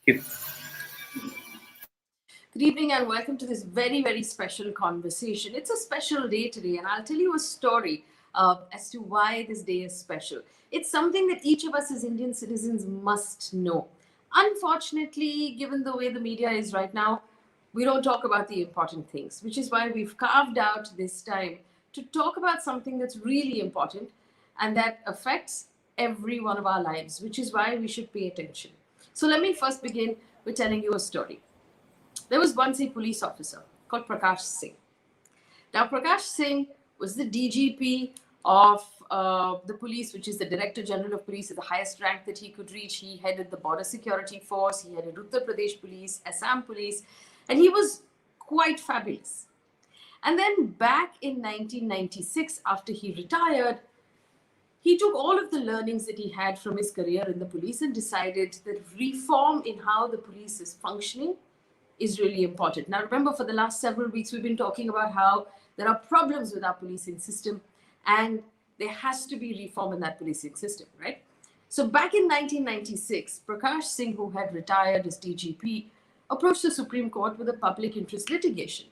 Good evening and welcome to this very, very special conversation. It's a special day today, and I'll tell you a story as to why this day is special. It's something that each of us as Indian citizens must know. Unfortunately, given the way the media is right now, we don't talk about the important things, which is why we've carved out this time to talk about something that's really important and that affects every one of our lives, which is why we should pay attention. So let me first begin with telling you a story. There was once a police officer called Prakash Singh. Now, Prakash Singh was the DGP of the police, which is the Director General of Police, at the highest rank that he could reach. He headed the Border Security Force, he headed Uttar Pradesh Police, Assam Police, and he was quite fabulous. And then back in 1996, after he retired, he took all of the learnings that he had from his career in the police and decided that reform in how the police is functioning is really important. Now, remember, for the last several weeks, we've been talking about how there are problems with our policing system and there has to be reform in that policing system, right? So back in 1996, Prakash Singh, who had retired as DGP, approached the Supreme Court with a public interest litigation,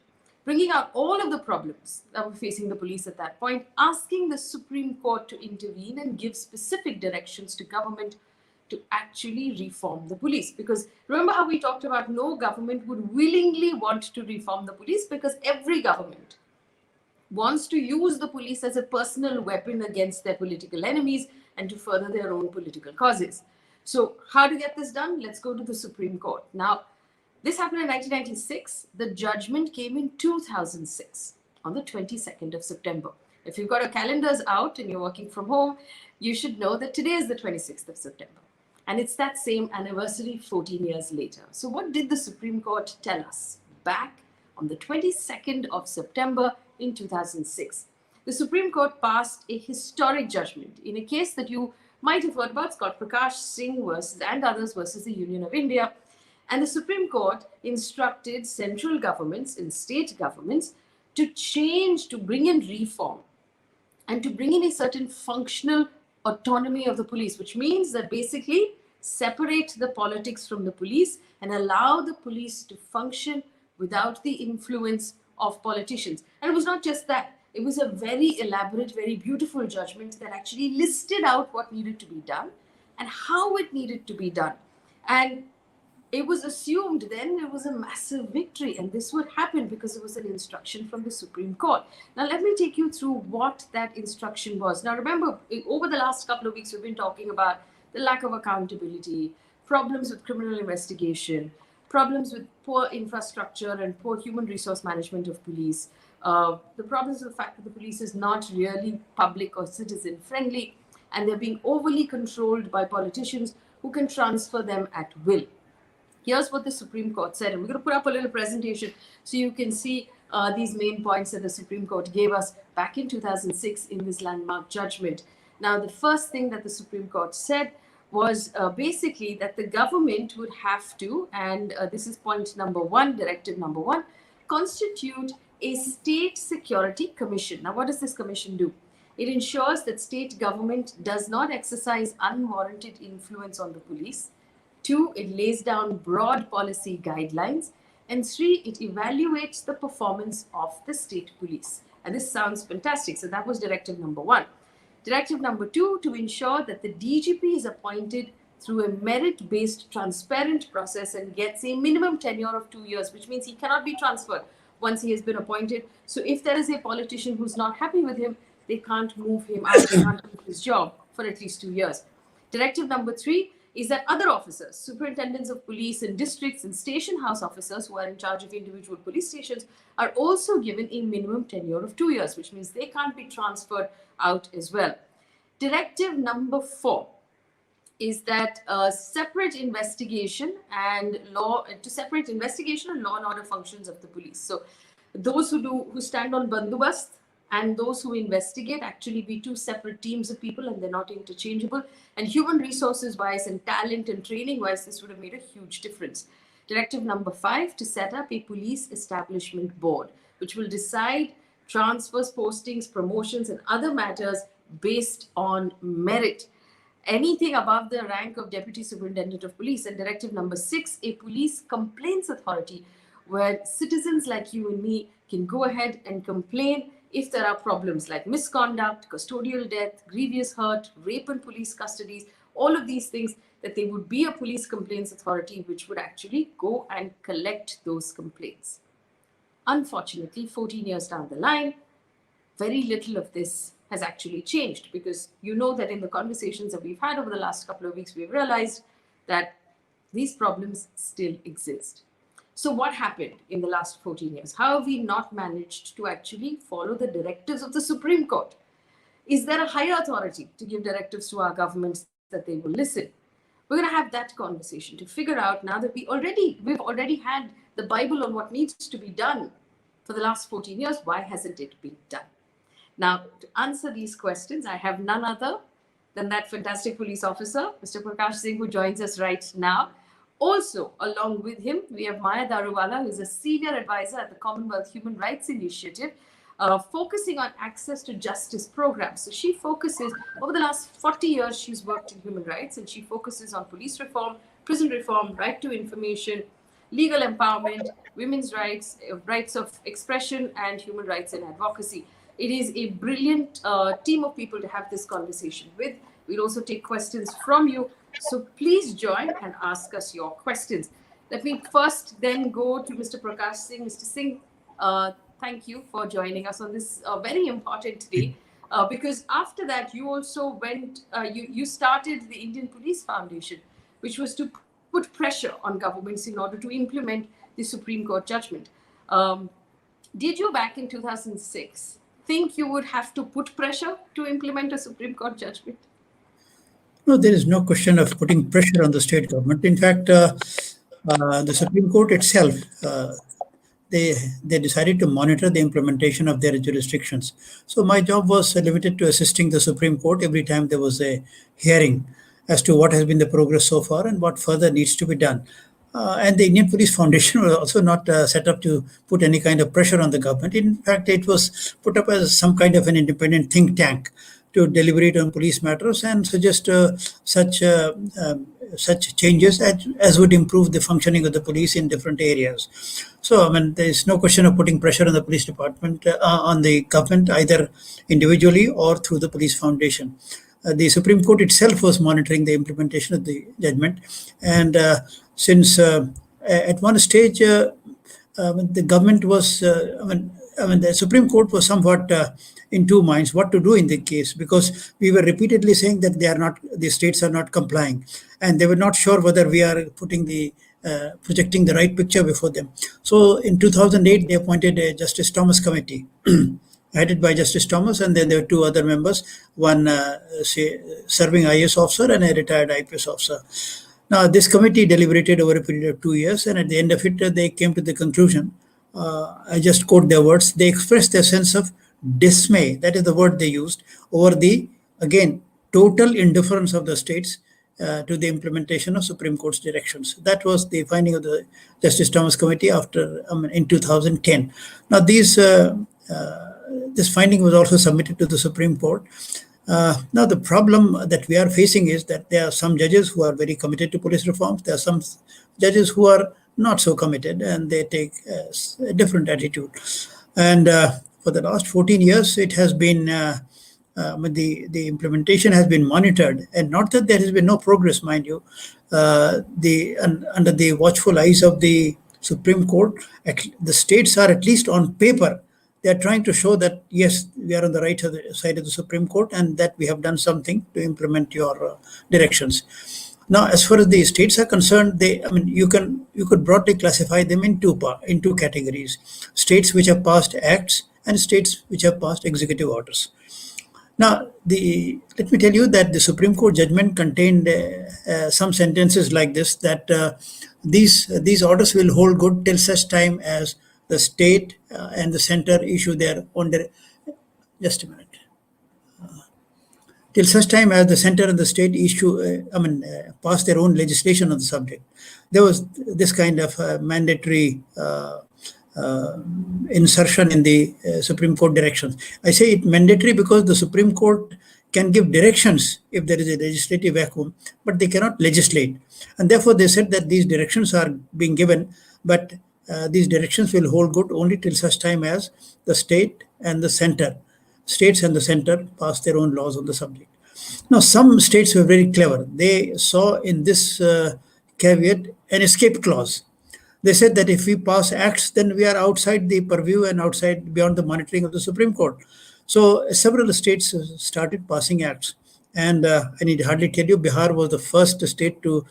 bringing out all of the problems that were facing the police at that point, asking the Supreme Court to intervene and give specific directions to government to actually reform the police. Because remember how we talked about no government would willingly want to reform the police, because every government wants to use the police as a personal weapon against their political enemies and to further their own political causes. So how to get this done? Let's go to the Supreme Court. Now, this happened in 1996. The judgment came in 2006 on the 22nd of September. If you've got your calendars out and you're working from home, you should know that today is the 26th of September. And it's that same anniversary 14 years later. So what did the Supreme Court tell us back on the 22nd of September in 2006? The Supreme Court passed a historic judgment in a case that you might have heard about. It's called Prakash Singh and others versus the Union of India. And the Supreme Court instructed central governments and state governments to change, to bring in reform and to bring in a certain functional autonomy of the police, which means that basically separate the politics from the police and allow the police to function without the influence of politicians. And it was not just that. It was a very elaborate, very beautiful judgment that actually listed out what needed to be done and how it needed to be done. And it was assumed then it was a massive victory, and this would happen because it was an instruction from the Supreme Court. Now, let me take you through what that instruction was. Now, remember, over the last couple of weeks, we've been talking about the lack of accountability, problems with criminal investigation, problems with poor infrastructure and poor human resource management of police, the problems with the fact that the police is not really public or citizen friendly, and they're being overly controlled by politicians who can transfer them at will. Here's what the Supreme Court said, and we're going to put up a little presentation so you can see these main points that the Supreme Court gave us back in 2006 in this landmark judgment. Now, the first thing that the Supreme Court said was basically that the government would have to, and this is point number one, directive number one, constitute a state security commission. Now, what does this commission do? It ensures that state government does not exercise unwarranted influence on the police. 2, it lays down broad policy guidelines. And 3, it evaluates the performance of the state police. And this sounds fantastic. So that was directive number 1. Directive number 2, to ensure that the DGP is appointed through a merit-based, transparent process and gets a minimum tenure of 2 years, which means he cannot be transferred once he has been appointed. So if there is a politician who's not happy with him, they can't move him out, they can't do his job for at least 2 years. Directive number 3 is that other officers, superintendents of police and districts and station house officers who are in charge of individual police stations, are also given a minimum tenure of 2 years, which means they can't be transferred out as well. Directive number 4 is that separate investigation and law and order functions of the police. So those who stand on bandobast and those who investigate actually be 2 separate teams of people, and they're not interchangeable. And human resources wise and talent and training wise, this would have made a huge difference. Directive number 5, to set up a police establishment board, which will decide transfers, postings, promotions, and other matters based on merit. anything above the rank of Deputy Superintendent of Police. And Directive number 6, a police complaints authority where citizens like you and me can go ahead and complain if there are problems like misconduct, custodial death, grievous hurt, rape in police custodies, all of these things, that there would be a police complaints authority which would actually go and collect those complaints. Unfortunately, 14 years down the line, very little of this has actually changed, because you know that in the conversations that we've had over the last couple of weeks, we've realized that these problems still exist. So what happened in the last 14 years? How have we not managed to actually follow the directives of the Supreme Court? Is there a higher authority to give directives to our governments that they will listen? We're going to have that conversation to figure out, now that we've already had the Bible on what needs to be done for the last 14 years, why hasn't it been done? Now, to answer these questions, I have none other than that fantastic police officer, Mr. Prakash Singh, who joins us right now. Also, along with him, we have Maja Daruwala, who is a senior advisor at the Commonwealth Human Rights Initiative, focusing on access to justice programs. So she focuses, over the last 40 years, she's worked in human rights, and she focuses on police reform, prison reform, right to information, legal empowerment, women's rights, rights of expression, and human rights and advocacy. It is a brilliant team of people to have this conversation with. We'll also take questions from you. So please join and ask us your questions. Let me first then go to Mr. Prakash Singh. Mr. Singh, thank you for joining us on this very important day. Because after that, you also went, you started the Indian Police Foundation, which was to put pressure on governments in order to implement the Supreme Court judgment. Did you, back in 2006, think you would have to put pressure to implement a Supreme Court judgment? No, there is no question of putting pressure on the state government. In fact, the Supreme Court itself, they decided to monitor the implementation of their jurisdictions. So my job was limited to assisting the Supreme Court every time there was a hearing as to what has been the progress so far and what further needs to be done. And the Indian Police Foundation was also not set up to put any kind of pressure on the government. In fact, it was put up as some kind of an independent think tank to deliberate on police matters and suggest such changes as would improve the functioning of the police in different areas. So, I mean, there is no question of putting pressure on the police department, on the government, either individually or through the police foundation. The Supreme Court itself was monitoring the implementation of the judgment, and since at one stage the government was, the Supreme Court was somewhat in two minds what to do in the case, because we were repeatedly saying that the states are not complying, and they were not sure whether we are projecting the right picture before them. So in 2008, they appointed a Justice Thomas committee. Headed by Justice Thomas, and then there were two other members, one serving IAS officer and a retired IPS officer. Now, this committee deliberated over a period of 2 years, and at the end of it, they came to the conclusion, I just quote their words, they expressed their sense of dismay, that is the word they used, over the, again, total indifference of the states to the implementation of Supreme Court's directions. That was the finding of the Justice Thomas Committee in 2010. Now, this finding was also submitted to the Supreme Court. Now, the problem that we are facing is that there are some judges who are very committed to police reforms. There are some judges who are not so committed, and they take a different attitude. And for the last 14 years, it has been, the implementation has been monitored, and not that there has been no progress, mind you. Under the watchful eyes of the Supreme Court, the states are, at least on paper, they are trying to show that, yes, we are on the right side of the Supreme Court and that we have done something to implement your directions. Now, as far as the states are concerned, you could broadly classify them in two categories: states which have passed acts and states which have passed executive orders. Now, let me tell you that the Supreme Court judgment contained some sentences like this, that these orders will hold good till such time as the state and the center issue their own. Just a minute. Till such time as the center and the state pass their own legislation on the subject. There was this kind of mandatory insertion in the Supreme Court directions. I say it mandatory because the Supreme Court can give directions if there is a legislative vacuum, but they cannot legislate. And therefore, they said that these directions are being given, but these directions will hold good only till such time as the states and the center pass their own laws on the subject. Now, some states were very clever. They saw in this caveat an escape clause. They said that if we pass acts, then we are outside the purview and outside beyond the monitoring of the Supreme Court. So several states started passing acts. And I need hardly tell you, Bihar was the first state to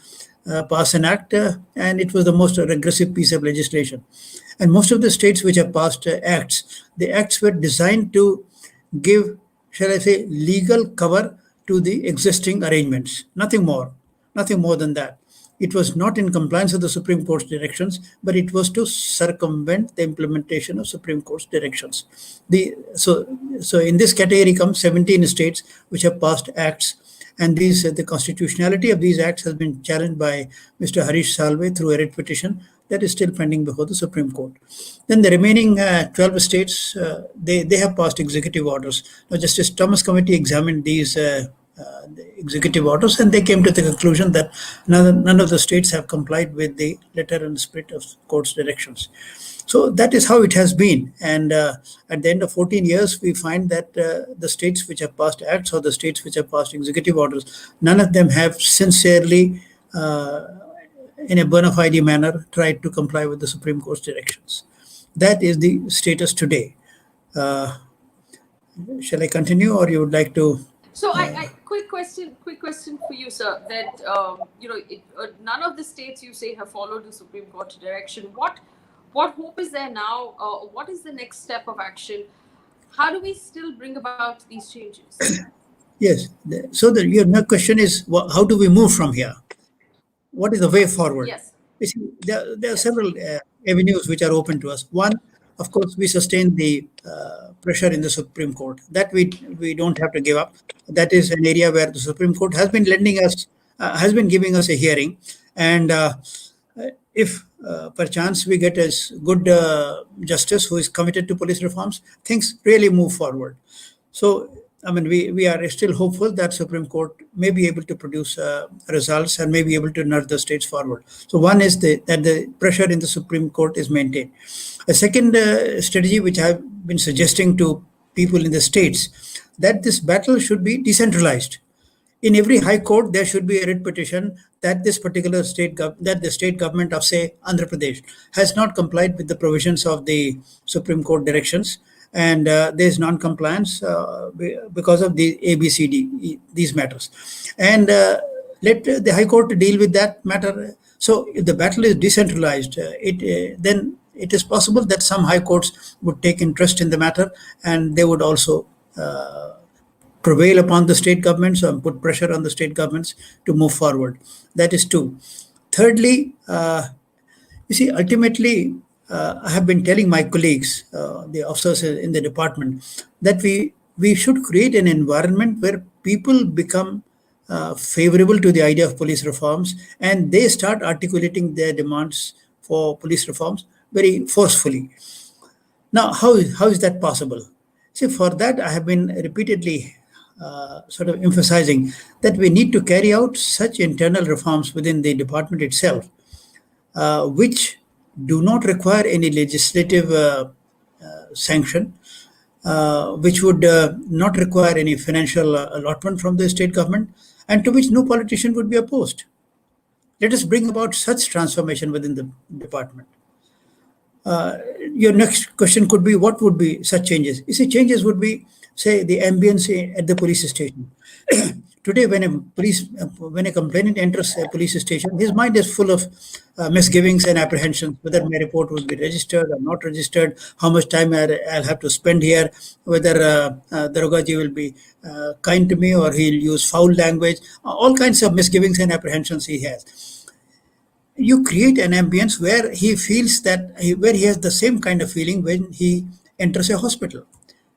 pass an act, and it was the most regressive piece of legislation. And most of the states which have passed acts, the acts were designed to give, shall I say, legal cover to the existing arrangements. Nothing more than that. It was not in compliance with the Supreme Court's directions, but it was to circumvent the implementation of Supreme Court's directions. So in this category comes 17 states which have passed acts, and the constitutionality of these acts has been challenged by Mr. Harish Salve through a writ petition that is still pending before the Supreme Court. Then the remaining 12 states, they have passed executive orders. Now, Justice Thomas Committee examined these the executive orders, and they came to the conclusion that none of the states have complied with the letter and spirit of court's directions. So that is how it has been. And at the end of 14 years, we find that the states which have passed acts or the states which have passed executive orders, none of them have sincerely, in a bona fide manner, tried to comply with the Supreme Court's directions. That is the status today. Shall I continue, or you would like to? So, quick question for you, sir. That none of the states you say have followed the Supreme Court direction. What hope is there now? What is the next step of action? How do we still bring about these changes? Yes. So your question is, how do we move from here? What is the way forward? Yes. You see, there are several avenues which are open to us. One, of course, we sustain the pressure in the Supreme Court. That we don't have to give up. That is an area where the Supreme Court has been giving us a hearing, and if perchance we get a good justice who is committed to police reforms, things really move forward. So, I mean, we are still hopeful that Supreme Court may be able to produce results and may be able to nudge the states forward. So one is that the pressure in the Supreme Court is maintained. A second strategy which I've been suggesting to people in the states, that this battle should be decentralized. In every high court, there should be a writ petition that this particular that the state government of, say, Andhra Pradesh has not complied with the provisions of the Supreme Court directions, and there is non-compliance because of the ABCD, these matters. And let the High Court deal with that matter. So if the battle is decentralized, then it is possible that some high courts would take interest in the matter, and they would also prevail upon the state governments and put pressure on the state governments to move forward. That is two. Thirdly, you see, ultimately, I have been telling my colleagues, the officers in the department, that we should create an environment where people become favorable to the idea of police reforms, and they start articulating their demands for police reforms very forcefully. Now, how is that possible? See, for that, I have been repeatedly sort of emphasizing that we need to carry out such internal reforms within the department itself, which do not require any legislative sanction, which would not require any financial allotment from the state government, and to which no politician would be opposed. Let us bring about such transformation within the department. Your next question could be, what would be such changes? You see, changes would be, say, the ambience at the police station. Today, when a complainant enters a police station, his mind is full of misgivings and apprehensions, whether my report will be registered or not registered, how much time I'll have to spend here, whether Darogaji will be kind to me or he'll use foul language, all kinds of misgivings and apprehensions he has. You create an ambience where he feels where he has the same kind of feeling when he enters a hospital.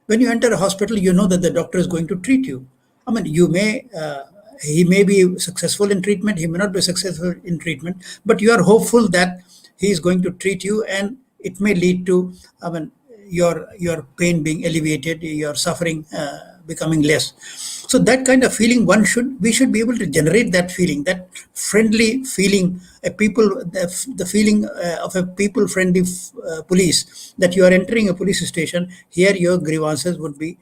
When you enter a hospital, you know that the doctor is going to treat you. I mean, he may be successful in treatment, he may not be successful in treatment, but you are hopeful that he is going to treat you, and it may lead to, your pain being alleviated, your suffering becoming less. So that kind of feeling, we should be able to generate that feeling, that friendly feeling, the feeling of a people-friendly police, that you are entering a police station. Here, your grievances would be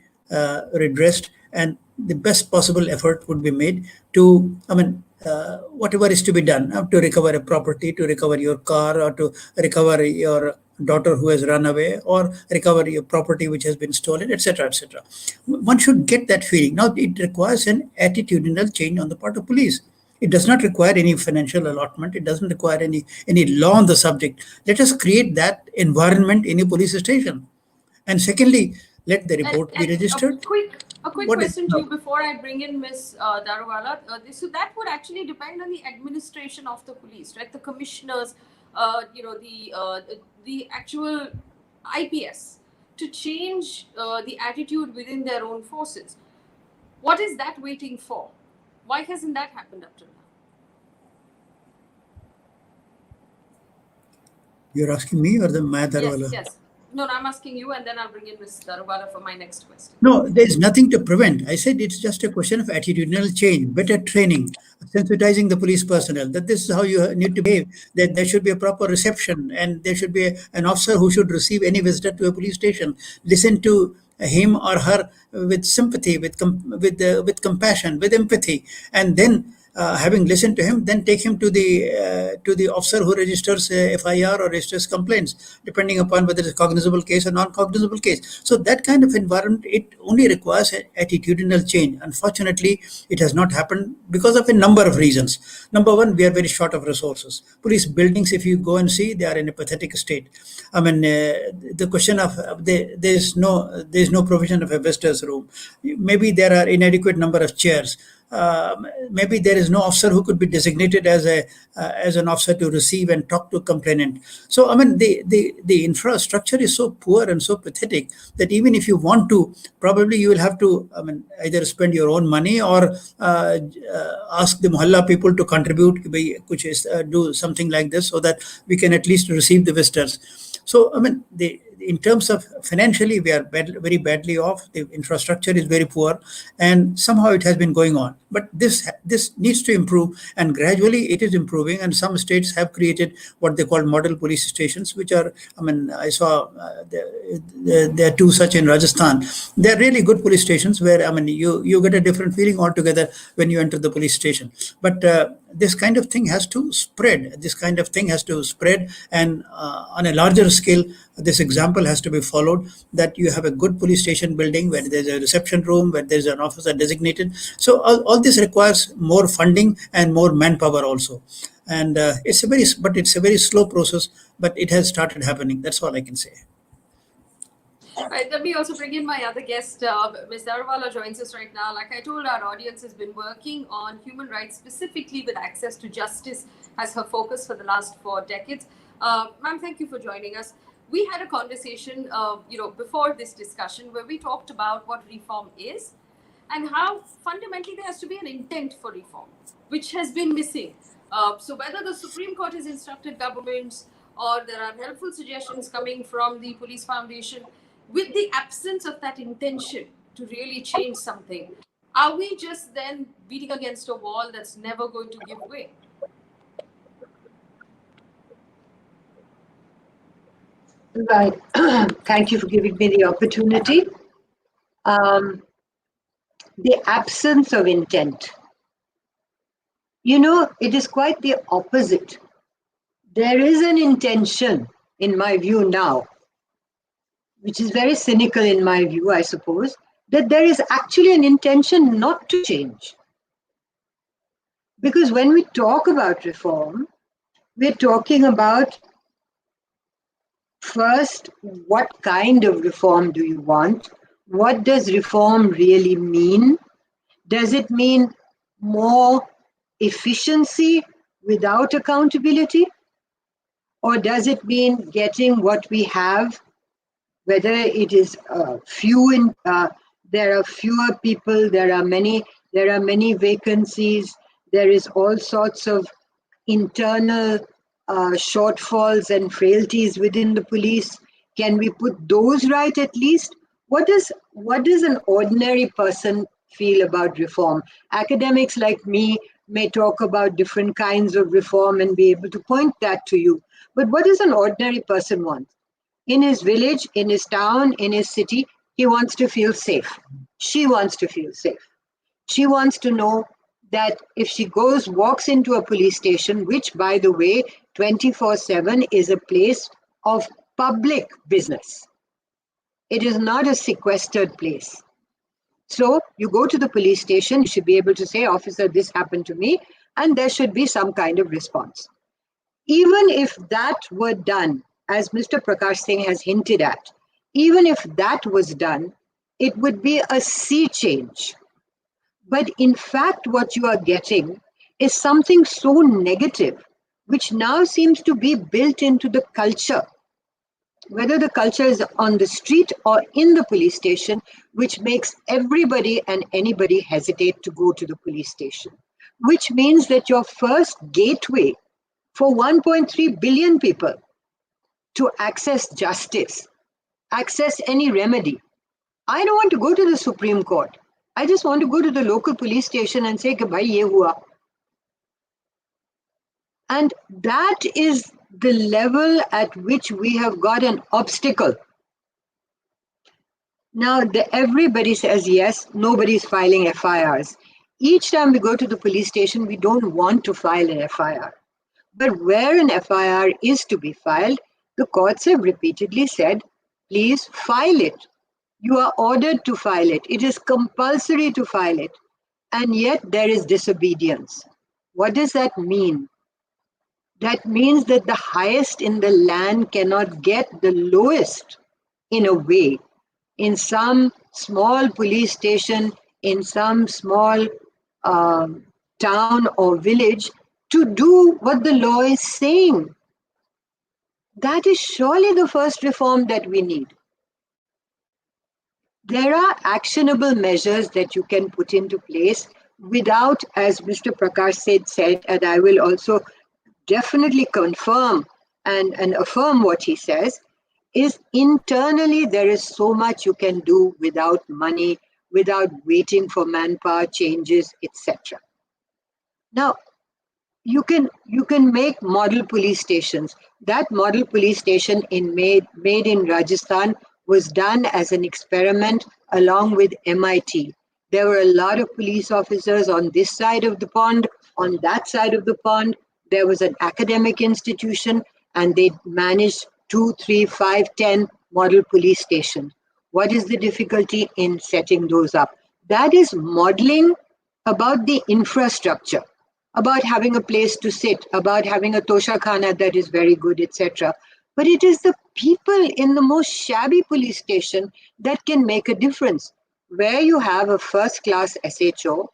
redressed, and the best possible effort would be made to, whatever is to be done, to recover a property, to recover your car, or to recover your daughter who has run away, or recover your property which has been stolen, etc., etc. One should get that feeling. Now, it requires an attitudinal change on the part of police. It does not require any financial allotment. It doesn't require any law on the subject. Let us create that environment in a police station. And secondly, let the report be And registered. a quick What is question to you before I bring in Ms. Daruwala. So that would actually depend on the administration of the police, right? The commissioners, the actual IPS to change the attitude within their own forces. What is that waiting for? Why hasn't that happened up till now? You're asking me or the Maja Daruwala? Yes. No, I'm asking you, and then I'll bring in Ms. Daruwala for my next question. No, there's nothing to prevent. I said it's just a question of attitudinal change, better training, sensitizing the police personnel that this is how you need to behave, that there should be a proper reception, and there should be an officer who should receive any visitor to a police station, listen to him or her with sympathy, with compassion, with empathy, and then having listened to him, then take him to the officer who registers FIR or registers complaints, depending upon whether it's a cognizable case or non-cognizable case. So that kind of environment, it only requires an attitudinal change. Unfortunately, it has not happened because of a number of reasons. Number one, we are very short of resources. Police buildings, if you go and see, they are in a pathetic state. The question of there's no provision of a visitor's room. Maybe there are inadequate number of chairs. Maybe there is no officer who could be designated as an officer to receive and talk to a complainant. So the infrastructure is so poor and so pathetic that even if you want to, probably you will have to either spend your own money or ask the mohalla people to contribute, which is do something like this so that we can at least receive the visitors. So in terms of financially, we are very badly off. The infrastructure is very poor, and somehow it has been going on. But this needs to improve, and gradually it is improving. And some states have created what they call model police stations, which are, I saw there are two such in Rajasthan. They are really good police stations where you get a different feeling altogether when you enter the police station. But this kind of thing has to spread. And on a larger scale, this example has to be followed, that you have a good police station building where there's a reception room, where there's an officer designated. So all this requires more funding and more manpower also. And it's a very slow process, but it has started happening. That's all I can say. Right, let me also bring in my other guest. Ms. Daruwala joins us right now. Like I told, our audience has been working on human rights, specifically with access to justice as her focus for the last 4 decades. Ma'am, thank you for joining us. We had a conversation, before this discussion, where we talked about what reform is and how fundamentally there has to be an intent for reform, which has been missing. So whether the Supreme Court has instructed governments or there are helpful suggestions coming from the Police Foundation, with the absence of that intention to really change something, are we just then beating against a wall that's never going to give way? Right. Thank you for giving me the opportunity. The absence of intent. It is quite the opposite. There is an intention, in my view now, which is very cynical in my view, I suppose, that there is actually an intention not to change. Because when we talk about reform, we're talking about, first, what kind of reform do you want? What does reform really mean? Does it mean more efficiency without accountability? Or does it mean getting what we have, whether it is there are fewer people, there are many vacancies, there is all sorts of internal shortfalls and frailties within the police. Can we put those right at least? What does an ordinary person feel about reform? Academics like me may talk about different kinds of reform and be able to point that to you. But what does an ordinary person want? In his village, in his town, in his city, he wants to feel safe. She wants to feel safe. She wants to know that if she walks into a police station, which by the way, 24/7 is a place of public business. It is not a sequestered place. So you go to the police station, you should be able to say, officer, this happened to me, and there should be some kind of response. Even if that were done, as Mr. Prakash Singh has hinted at, even if that was done, it would be a sea change. But in fact, what you are getting is something so negative, which now seems to be built into the culture, whether the culture is on the street or in the police station, which makes everybody and anybody hesitate to go to the police station, which means that your first gateway for 1.3 billion people to access justice, access any remedy. I don't want to go to the Supreme Court. I just want to go to the local police station and say, bhai, ye hua. And that is the level at which we have got an obstacle. Now, everybody says yes, nobody's filing FIRs. Each time we go to the police station, we don't want to file an FIR. But where an FIR is to be filed, the courts have repeatedly said, please file it. You are ordered to file it. It is compulsory to file it. And yet there is disobedience. What does that mean? That means that the highest in the land cannot get the lowest, in a way, in some small police station, in some small town or village, to do what the law is saying. That is surely the first reform that we need. There are actionable measures that you can put into place without, as Mr. Prakash said, and I will also definitely confirm and affirm what he says, is internally there is so much you can do without money, without waiting for manpower changes, etc. Now, you can make model police stations. That model police station made in Rajasthan was done as an experiment along with MIT. There were a lot of police officers on this side of the pond, on that side of the pond. There was an academic institution, and they managed 2, 3, 5, 10 model police stations. What is the difficulty in setting those up? That is modeling about the infrastructure, about having a place to sit, about having a toshakhana that is very good, etc. But it is the people in the most shabby police station that can make a difference. Where you have a first-class SHO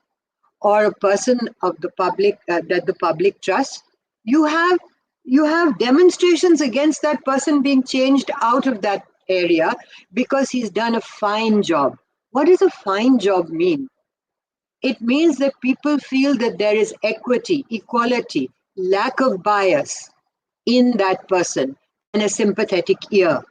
or a person of the public that the public trusts, you have demonstrations against that person being changed out of that area because he's done a fine job. What does a fine job mean? It means that people feel that there is equity, equality, lack of bias in that person, and a sympathetic ear.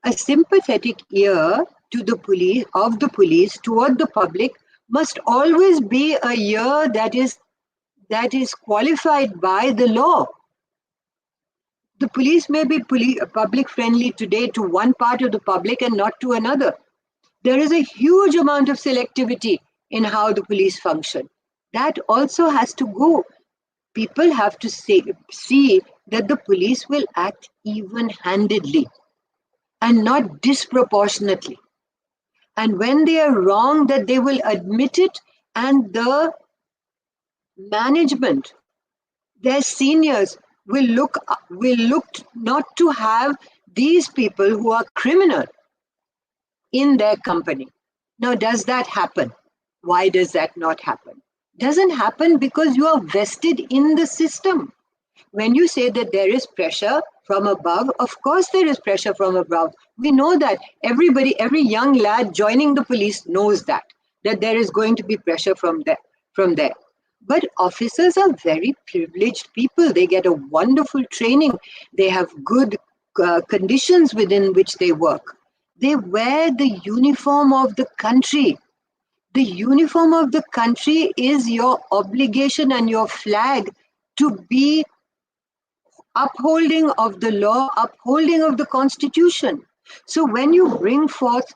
A sympathetic ear to the police toward the public must always be a ear that is qualified by the law. The police may be public friendly today to one part of the public and not to another. There is a huge amount of selectivity in how the police function. That also has to go. People have to see that the police will act even-handedly and not disproportionately. And when they are wrong, that they will admit it, and the management, their seniors, will look not to have these people who are criminal in their company. Now, does that happen? Why does that not happen? Doesn't happen because you are vested in the system. When you say that there is pressure from above, of course there is pressure from above. We know that. Every young lad joining the police knows that there is going to be pressure from there. But officers are very privileged people. They get a wonderful training. They have good conditions within which they work. They wear the uniform of the country. The uniform of the country is your obligation and your flag to be upholding of the law, upholding of the constitution. So when you bring forth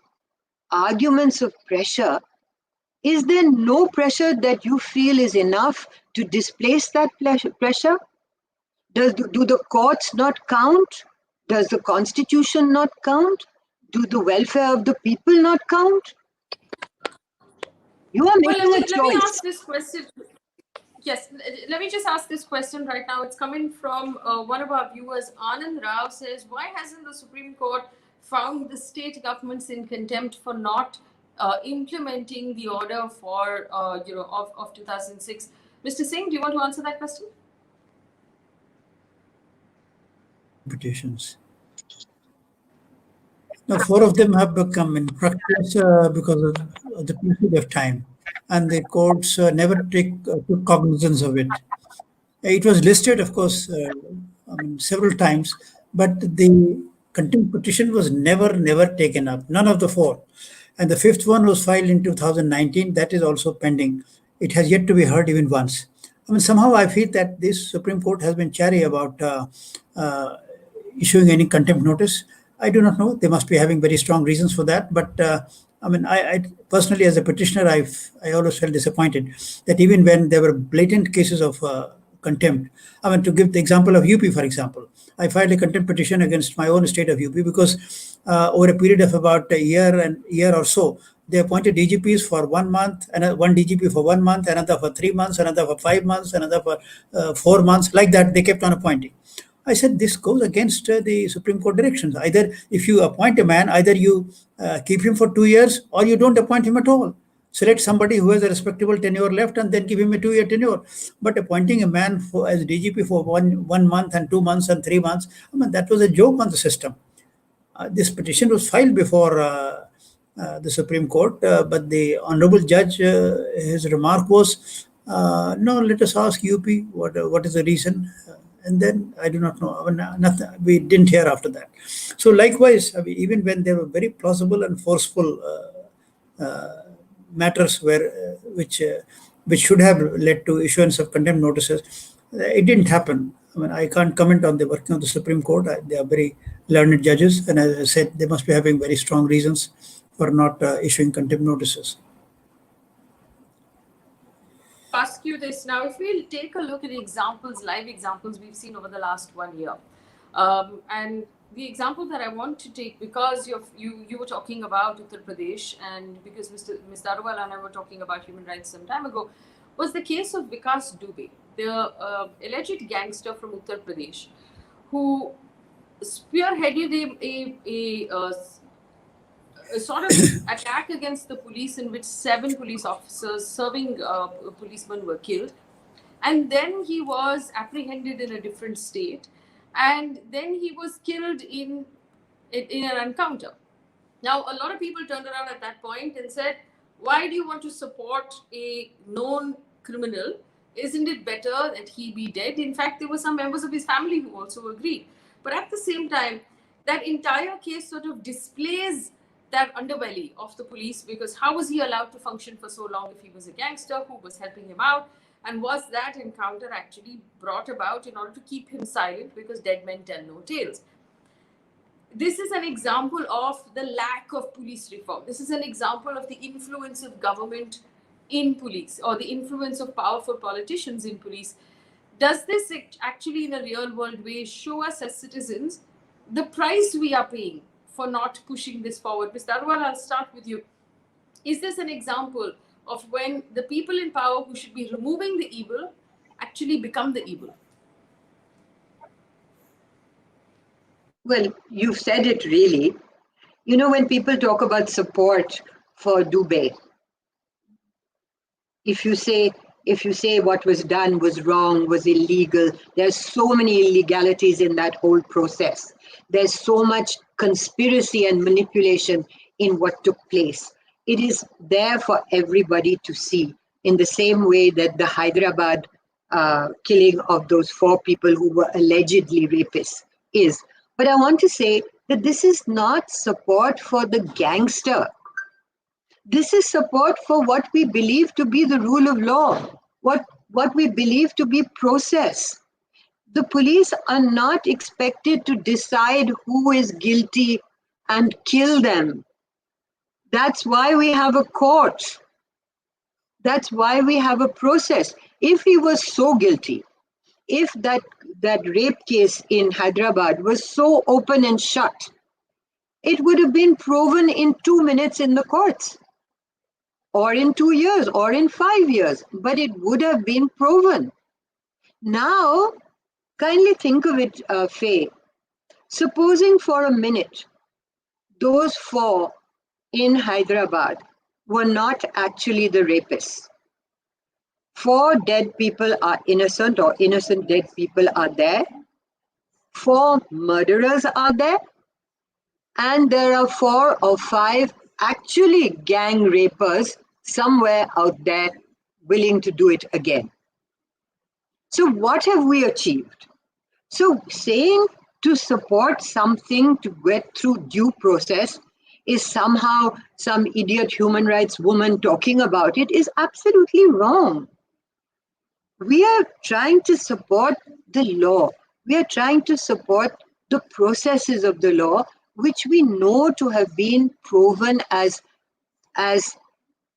arguments of pressure, is there no pressure that you feel is enough to displace that pressure? Do the courts not count? Does the constitution not count? Do the welfare of the people not count? You are Well, making a let me choice. ask this question. Yes, let me just ask this question right now. It's coming from one of our viewers. Anand Rao says, why hasn't the Supreme Court found the state governments in contempt for not implementing the order for, of 2006? Mr. Singh, do you want to answer that question? Petitions. Now, four of them have become in practice because of the passage of time, and the courts never took cognizance of it. It was listed, of course, several times, but the contempt petition was never taken up. None of the four. And the fifth one was filed in 2019. That is also pending. It has yet to be heard even once. Somehow I feel that this Supreme Court has been chary about uh, issuing any contempt notice. I do not know. They must be having very strong reasons for that. But I personally, as a petitioner, I always felt disappointed that even when there were blatant cases of contempt. To give the example of UP, for example, I filed a contempt petition against my own state of UP because over a period of about a year or so, they appointed DGPs for 1 month, and one DGP for 1 month, another for 3 months, another for 5 months, another for 4 months. Like that, they kept on appointing. I said this goes against the Supreme Court directions. Either if you appoint a man, either you keep him for 2 years or you don't appoint him at all. Select somebody who has a respectable tenure left and then give him a 2-year tenure. But appointing a man as DGP for one month and 2 months and 3 months, that was a joke on the system. This petition was filed before the Supreme Court, but the Honorable Judge, his remark was, no, let us ask UP what is the reason. And then I do not know. Nothing, we didn't hear after that. So likewise, even when there were very plausible and forceful matters which should have led to issuance of contempt notices, it didn't happen. I can't comment on the working of the Supreme Court. They are very learned judges, and as I said, they must be having very strong reasons for not issuing contempt notices. Ask you this now. If we'll take a look at the examples, live examples we've seen over the last 1 year, and the example that I want to take, because you were talking about Uttar Pradesh, and because Ms. Daruwala and I were talking about human rights some time ago, was the case of Vikas Dubey, the alleged gangster from Uttar Pradesh, who spearheaded a sort of attack against the police in which 7 police officers serving policemen were killed. And then he was apprehended in a different state. And then he was killed in an encounter. Now, a lot of people turned around at that point and said, why do you want to support a known criminal? Isn't it better that he be dead? In fact, there were some members of his family who also agreed. But at the same time, that entire case sort of displays that underbelly of the police, because how was he allowed to function for so long if he was a gangster? Who was helping him out? And was that encounter actually brought about in order to keep him silent, because dead men tell no tales? This is an example of the lack of police reform. This is an example of the influence of government in police, or the influence of powerful politicians in police. Does this actually, in a real world way, show us as citizens the price we are paying for not pushing this forward? Ms. Daruwala, I'll start with you. Is this an example of when the people in power who should be removing the evil actually become the evil? Well, you've said it really. When people talk about support for Dubey, if you say what was done was wrong, was illegal, there's so many illegalities in that whole process. There's so much conspiracy and manipulation in what took place. It is there for everybody to see, in the same way that the Hyderabad killing of those 4 people who were allegedly rapists is. But I want to say that this is not support for the gangster. This is support for what we believe to be the rule of law, what we believe to be process. The police are not expected to decide who is guilty and kill them. That's why we have a court. That's why we have a process. If he was so guilty, if that rape case in Hyderabad was so open and shut, it would have been proven in 2 minutes in the courts, or in 2 years, or in 5 years, but it would have been proven. Now, kindly think of it, Faye. Supposing for a minute those 4 in Hyderabad were not actually the rapists. 4 dead people are innocent, or innocent dead people are there. 4 murderers are there. And there are 4 or 5 actually gang rapers somewhere out there willing to do it again. So what have we achieved? So saying to support something to get through due process is somehow some idiot human rights woman talking about it is absolutely wrong. We are trying to support the law. We are trying to support the processes of the law, which we know to have been proven as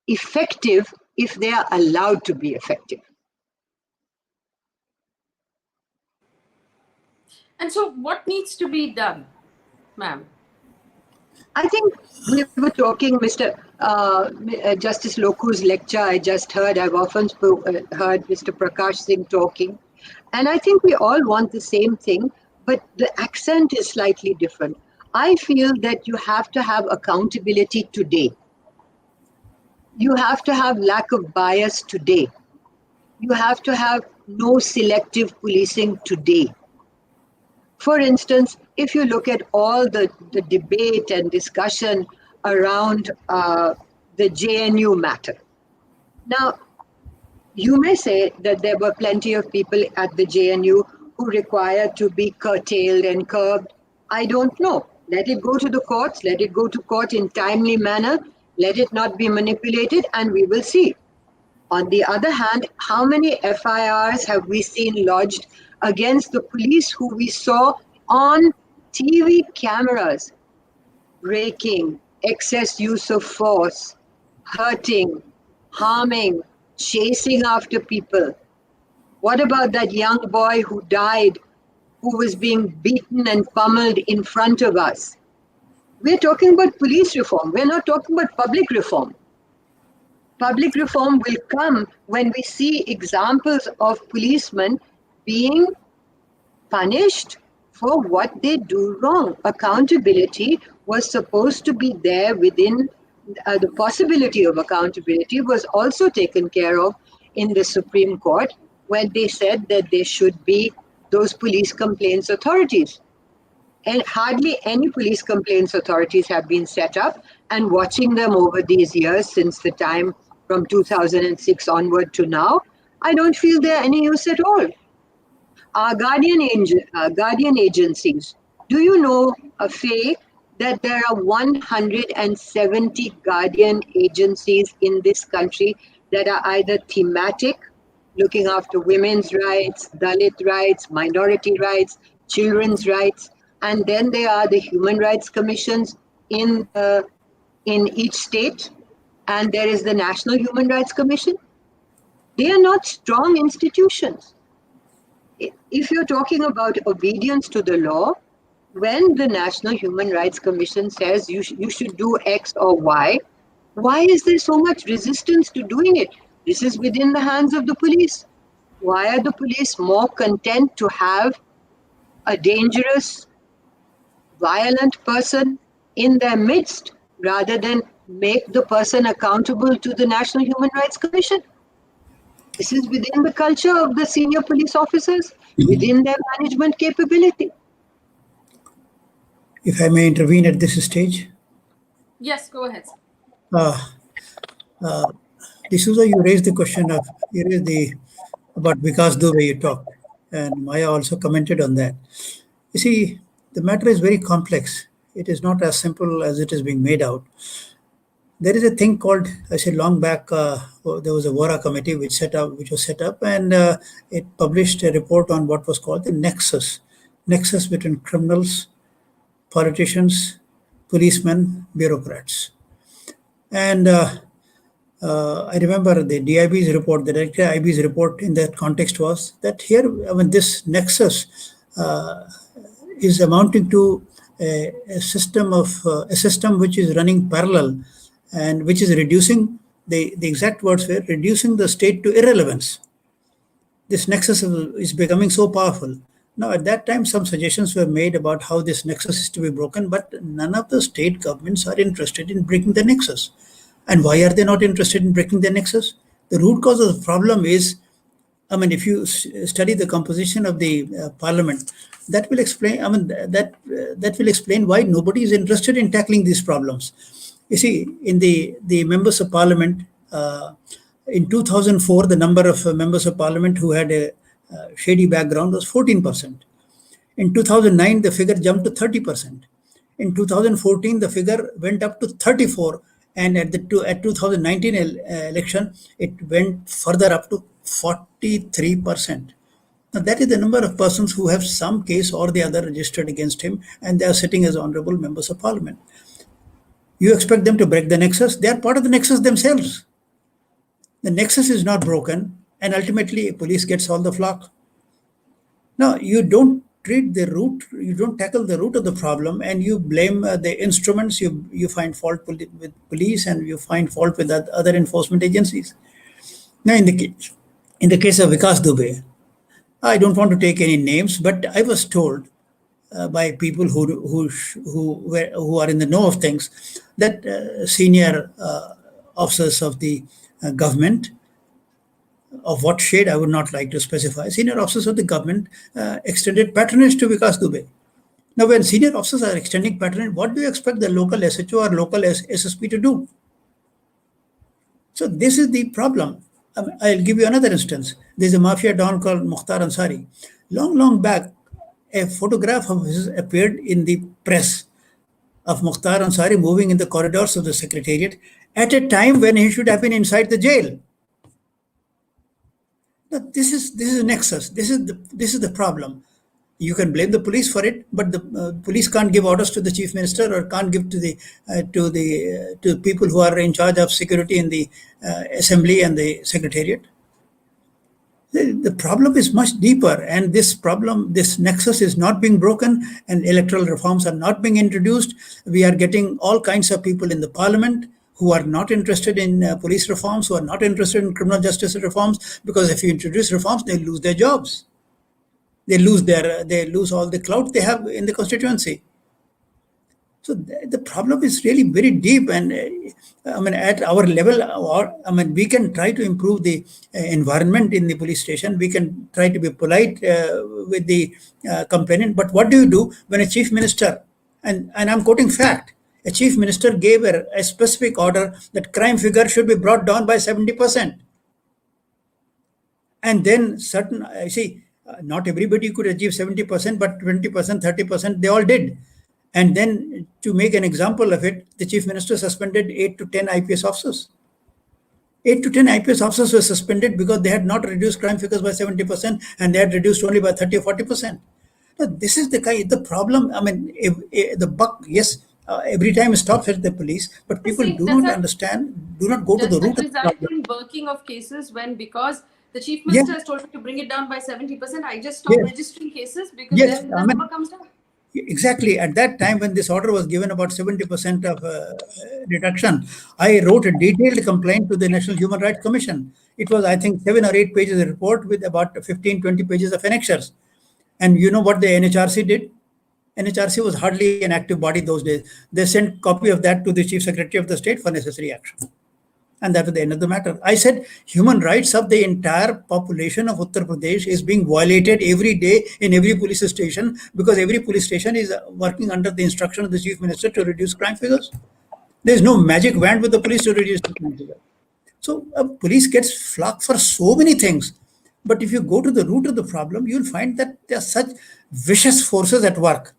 effective if they are allowed to be effective. And so what needs to be done, ma'am? I think we were talking, Justice Loku's lecture I just heard. I've often heard Mr. Prakash Singh talking. And I think we all want the same thing, but the accent is slightly different. I feel that you have to have accountability today. You have to have lack of bias today. You have to have no selective policing today. For instance, if you look at all the debate and discussion around the JNU matter. Now, you may say that there were plenty of people at the JNU who required to be curtailed and curbed. I don't know. Let it go to the courts. Let it go to court in timely manner. Let it not be manipulated, and we will see. On the other hand, how many FIRs have we seen lodged against the police who we saw on TV cameras breaking, excess use of force, hurting, harming, chasing after people? What about that young boy who died, who was being beaten and pummeled in front of us? We're talking about police reform. We're not talking about public reform. Public reform will come when we see examples of policemen being punished for what they do wrong. Accountability was supposed to be there within the possibility of accountability was also taken care of in the Supreme Court when they said that there should be those police complaints authorities. And hardly any police complaints authorities have been set up, and watching them over these years since the time from 2006 onward to now, I don't feel they're any use at all. Our guardian agencies, do you know, Faye, that there are 170 guardian agencies in this country that are either thematic, looking after women's rights, Dalit rights, minority rights, children's rights, and then there are the human rights commissions in each state, and there is the National Human Rights Commission. They are not strong institutions. If you're talking about obedience to the law, when the National Human Rights Commission says you should do X or Y, why is there so much resistance to doing it? This is within the hands of the police. Why are the police more content to have a dangerous, violent person in their midst rather than make the person accountable to the National Human Rights Commission? This is within the culture of the senior police officers, within their management capability. If I may intervene at this stage. Yes, go ahead. D'Souza, you raised the question of about Vikas Dubey you talked, and Maya also commented on that. You see, the matter is very complex, it is not as simple as it is being made out. There is a thing called, I said long back, there was a Vora committee which was set up, and it published a report on what was called the nexus between criminals, politicians, policemen, bureaucrats. And I remember the DIB's report, the Director IB's report in that context was that here, I mean, this nexus is amounting to a system which is running parallel and which is reducing, the exact words were reducing the state to irrelevance. This nexus is becoming so powerful. Now, at that time, some suggestions were made about how this nexus is to be broken, but none of the state governments are interested in breaking the nexus. And why are they not interested in breaking the nexus? The root cause of the problem is, I mean, if you study the composition of the parliament, that will explain. I mean, that will explain why nobody is interested in tackling these problems. You see, in the members of parliament, in 2004, the number of members of parliament who had a shady background was 14%. In 2009, the figure jumped to 30%. In 2014, the figure went up to 34%. And at 2019 election, it went further up to 43%. Now, that is the number of persons who have some case or the other registered against him, and they are sitting as honorable members of parliament. You expect them to break the nexus? They are part of the nexus themselves. The nexus is not broken, and ultimately, police gets all the flock. Now, you don't treat the root, you don't tackle the root of the problem, and you blame the instruments, you find fault with police, and you find fault with other enforcement agencies. Now, in the case of Vikas Dubey, I don't want to take any names, but I was told by people who are in the know of things that senior officers of the government, of what shade I would not like to specify, senior officers of the government extended patronage to Vikas Dubey. Now, when senior officers are extending patronage, what do you expect the local SHO or local SSP to do? So this is the problem. I'll give you another instance. There's a mafia don called Mukhtar Ansari. Long back, a photograph of his appeared in the press of Mukhtar Ansari moving in the corridors of the secretariat at a time when he should have been inside the jail. Now, this is a nexus. This is the problem. You can blame the police for it, but the police can't give orders to the chief minister or can't give to the people who are in charge of security in the assembly and the secretariat. The problem is much deeper, and this nexus is not being broken, and electoral reforms are not being introduced. We are getting all kinds of people in the parliament who are not interested in police reforms, who are not interested in criminal justice reforms, because if you introduce reforms, they lose their jobs. They lose all the clout they have in the constituency. So the problem is really very deep, and I mean, at our level, we can try to improve the environment in the police station. We can try to be polite with the complainant. But what do you do when a chief minister, and I'm quoting fact, a chief minister gave a specific order that crime figure should be brought down by 70%. And then not everybody could achieve 70%, but 20%, 30%, they all did. And then to make an example of it, the chief minister suspended 8 to 10 IPS officers. 8 to 10 IPS officers were suspended because they had not reduced crime figures by 70% and they had reduced only by 30 or 40%. Now, this is the problem. I mean, the buck, yes, every time it stops at the police, but people do not understand, do not go to the root of the problem. Does that result in working of cases because the chief minister has told me to bring it down by 70%, I just stop registering cases because then the number comes down? Exactly. At that time, when this order was given about 70% of reduction, I wrote a detailed complaint to the National Human Rights Commission. It was, I think, 7 or 8 pages of report with about 15, 20 pages of annexures. And you know what the NHRC did? NHRC was hardly an active body those days. They sent a copy of that to the Chief Secretary of the State for necessary action. And that was the end of the matter. I said, human rights of the entire population of Uttar Pradesh is being violated every day in every police station because every police station is working under the instruction of the chief minister to reduce crime figures. There is no magic wand with the police to reduce the crime figure. So police gets flack for so many things. But if you go to the root of the problem, you'll find that there are such vicious forces at work.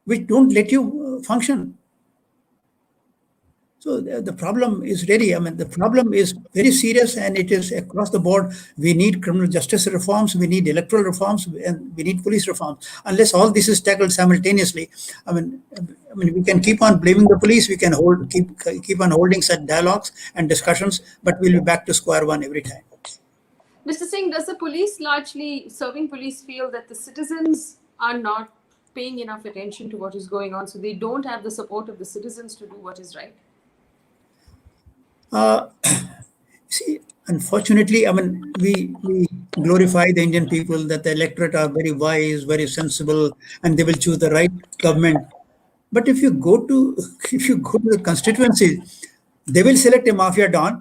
which don't let you function. So the problem is really, the problem is very serious, and it is across the board. We need criminal justice reforms, we need electoral reforms, and we need police reforms. Unless all this is tackled simultaneously, we can keep on blaming the police, we can keep on holding such dialogues and discussions, but we'll be back to square one every time. Mr. Singh, does the police, largely serving police, feel that the citizens are not paying enough attention to what is going on, so they don't have the support of the citizens to do what is right? See, unfortunately, we glorify the Indian people that the electorate are very wise, very sensible, and they will choose the right government. But if you go to the constituency, they will select a mafia don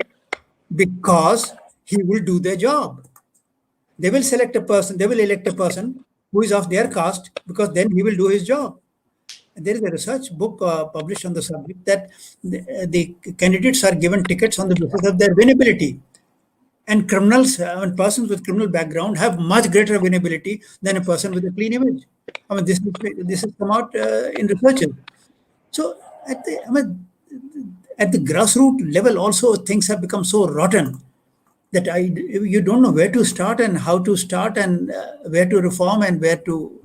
because he will do their job. They will elect a person who is of their caste because then he will do his job. There is a research book published on the subject that the candidates are given tickets on the basis of their winnability. And criminals, persons with criminal background have much greater winnability than a person with a clean image. This has come out in researches. So at the grassroots level, also things have become so rotten that you don't know where to start and how to start and where to reform and where to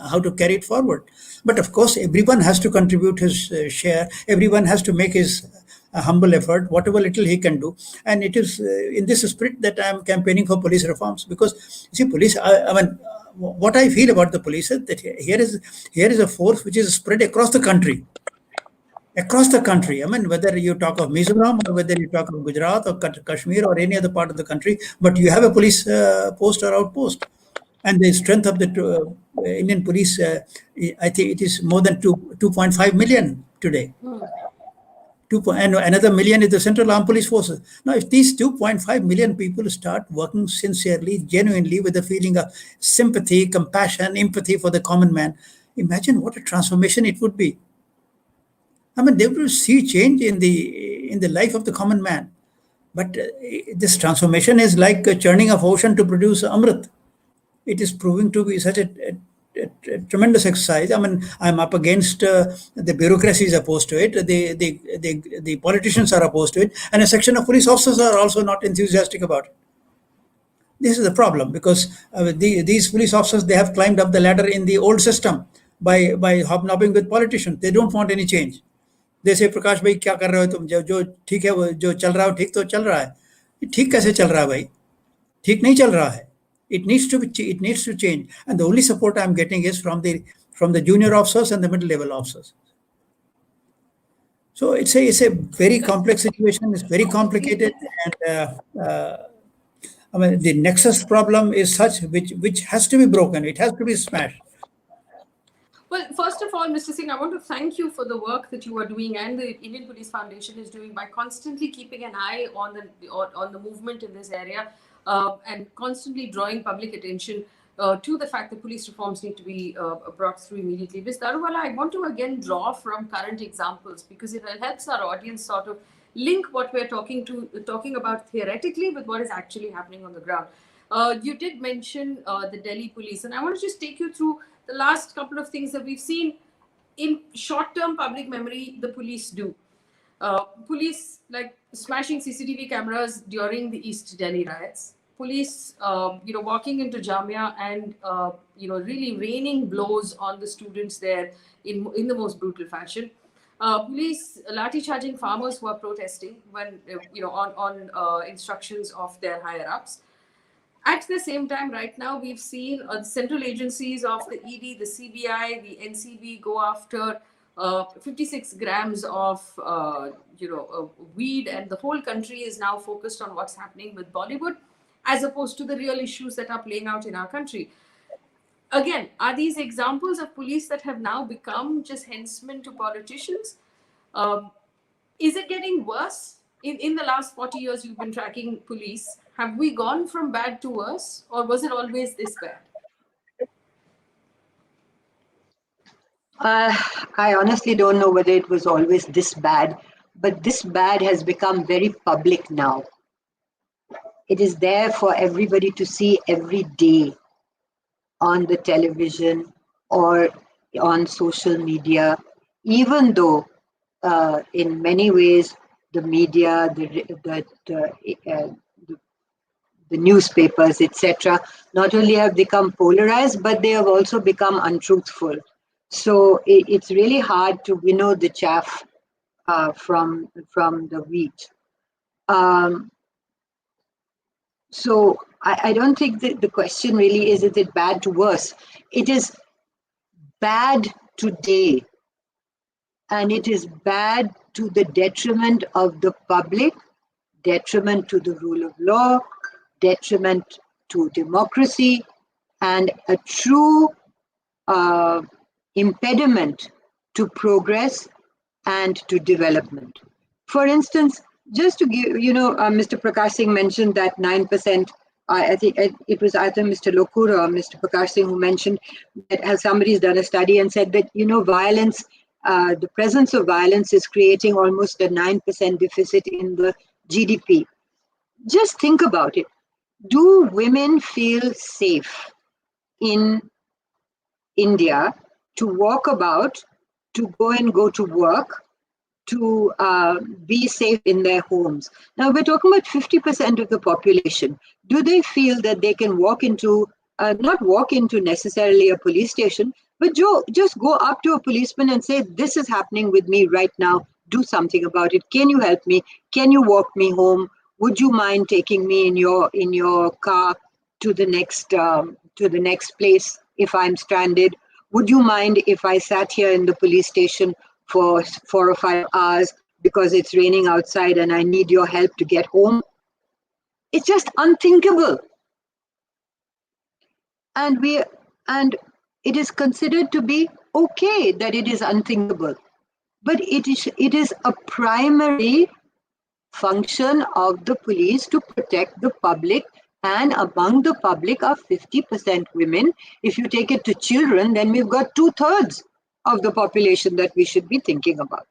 how to carry it forward. But of course, everyone has to contribute his share. Everyone has to make his humble effort, whatever little he can do. And it is in this spirit that I am campaigning for police reforms. Because you see, police. What I feel about the police is that here is a force which is spread across the country. Across the country, whether you talk of Mizoram or whether you talk of Gujarat or Kashmir or any other part of the country, but you have a police post or outpost. And the strength of the Indian police, I think it is more than 2.5 million today. And another million is the Central Armed Police Forces. Now, if these 2.5 million people start working sincerely, genuinely, with a feeling of sympathy, compassion, empathy for the common man, imagine what a transformation it would be. They will see change in the life of the common man. But this transformation is like churning of ocean to produce Amrit. It is proving to be such a tremendous exercise. I'm up against the bureaucracy is opposed to it. The politicians are opposed to it, and a section of police officers are also not enthusiastic about it. This is the problem because these police officers, they have climbed up the ladder in the old system by hobnobbing with politicians. They don't want any change. They say, प्रकाश भाई क्या कर रहे हो तुम? जो ठीक है, वो जो चल रहा है ठीक तो चल रहा है. ठीक कैसे चल रहा है भाई? ठीक नहीं चल रहा है. It needs to change, and the only support I'm getting is from the junior officers and the middle level officers. So it's a very complex situation. It's very complicated, and the nexus problem is such which has to be broken. It has to be smashed. Well, first of all, Mr. Singh, I want to thank you for the work that you are doing and the Indian Police Foundation is doing by constantly keeping an eye on the movement in this area and constantly drawing public attention to the fact that police reforms need to be brought through immediately. Ms. Daruwala, I want to again draw from current examples because it helps our audience sort of link what we're talking about theoretically with what is actually happening on the ground. You did mention the Delhi police, and I want to just take you through the last couple of things that we've seen in short-term public memory the police do. Police like smashing CCTV cameras during the East Delhi riots. Police, walking into Jamia and really raining blows on the students there in the most brutal fashion. Police lathi charging farmers who are protesting when on instructions of their higher ups. At the same time, right now, we've seen central agencies of the ED, the CBI, the NCB go after 56 grams of, weed, and the whole country is now focused on what's happening with Bollywood, as opposed to the real issues that are playing out in our country. Again, are these examples of police that have now become just henchmen to politicians? Is it getting worse? In the last 40 years you've been tracking police, have we gone from bad to worse, or was it always this bad? I honestly don't know whether it was always this bad, but this bad has become very public now. It is there for everybody to see every day on the television or on social media, even though in many ways the media, the newspapers, etc., not only have become polarized, but they have also become untruthful. So it's really hard to winnow the chaff from the wheat. So I don't think that the question really is it bad to worse? It is bad today, and it is bad to the detriment of the public, detriment to the rule of law, detriment to democracy, and a true impediment to progress and to development. For instance, just to give, Mr. Prakash Singh mentioned that 9%, I think it was either Mr. Lokura or Mr. Prakash Singh who mentioned that somebody's done a study and said that, violence, the presence of violence is creating almost a 9% deficit in the GDP. Just think about it. Do women feel safe in India to walk about, to go to work, to be safe in their homes? Now, we're talking about 50% of the population. Do they feel that they can walk into, not walk into necessarily a police station, but just go up to a policeman and say, this is happening with me right now, do something about it. Can you help me? Can you walk me home? Would you mind taking me in your car to the next place if I'm stranded? Would you mind if I sat here in the police station for 4 or 5 hours because it's raining outside and I need your help to get home? It's just unthinkable. And it is considered to be okay that it is unthinkable. But it is a primary function of the police to protect the public, and among the public are 50% women. If you take it to children, then we've got 2/3 of the population that we should be thinking about.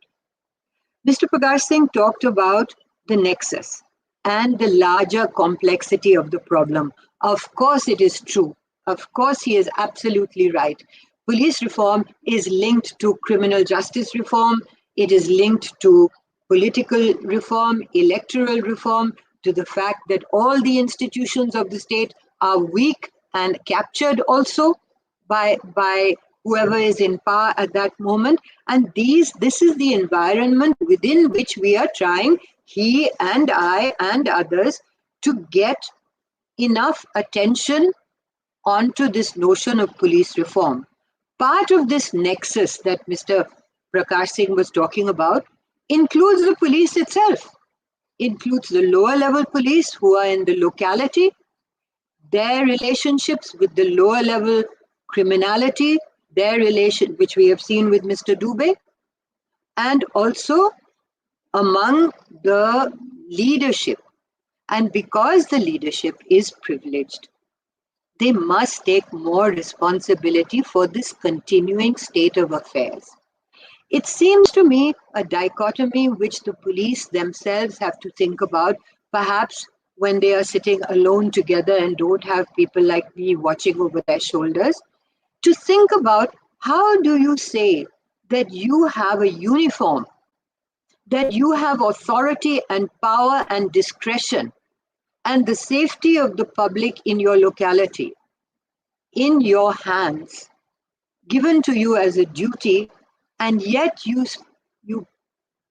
Mr. Prakash Singh talked about the nexus and the larger complexity of the problem. Of course, it is true. Of course, he is absolutely right. Police reform is linked to criminal justice reform. It is linked to political reform, electoral reform, to the fact that all the institutions of the state are weak and captured also by whoever is in power at that moment. And this is the environment within which we are trying, he and I and others, to get enough attention onto this notion of police reform. Part of this nexus that Mr. Prakash Singh was talking about includes the police itself, includes the lower level police who are in the locality, their relationships with the lower level criminality, their relation, which we have seen with Mr. Dubey, and also among the leadership. And because the leadership is privileged, they must take more responsibility for this continuing state of affairs. It seems to me a dichotomy which the police themselves have to think about, perhaps when they are sitting alone together and don't have people like me watching over their shoulders, to think about how do you say that you have a uniform, that you have authority and power and discretion and the safety of the public in your locality in your hands, given to you as a duty, and yet you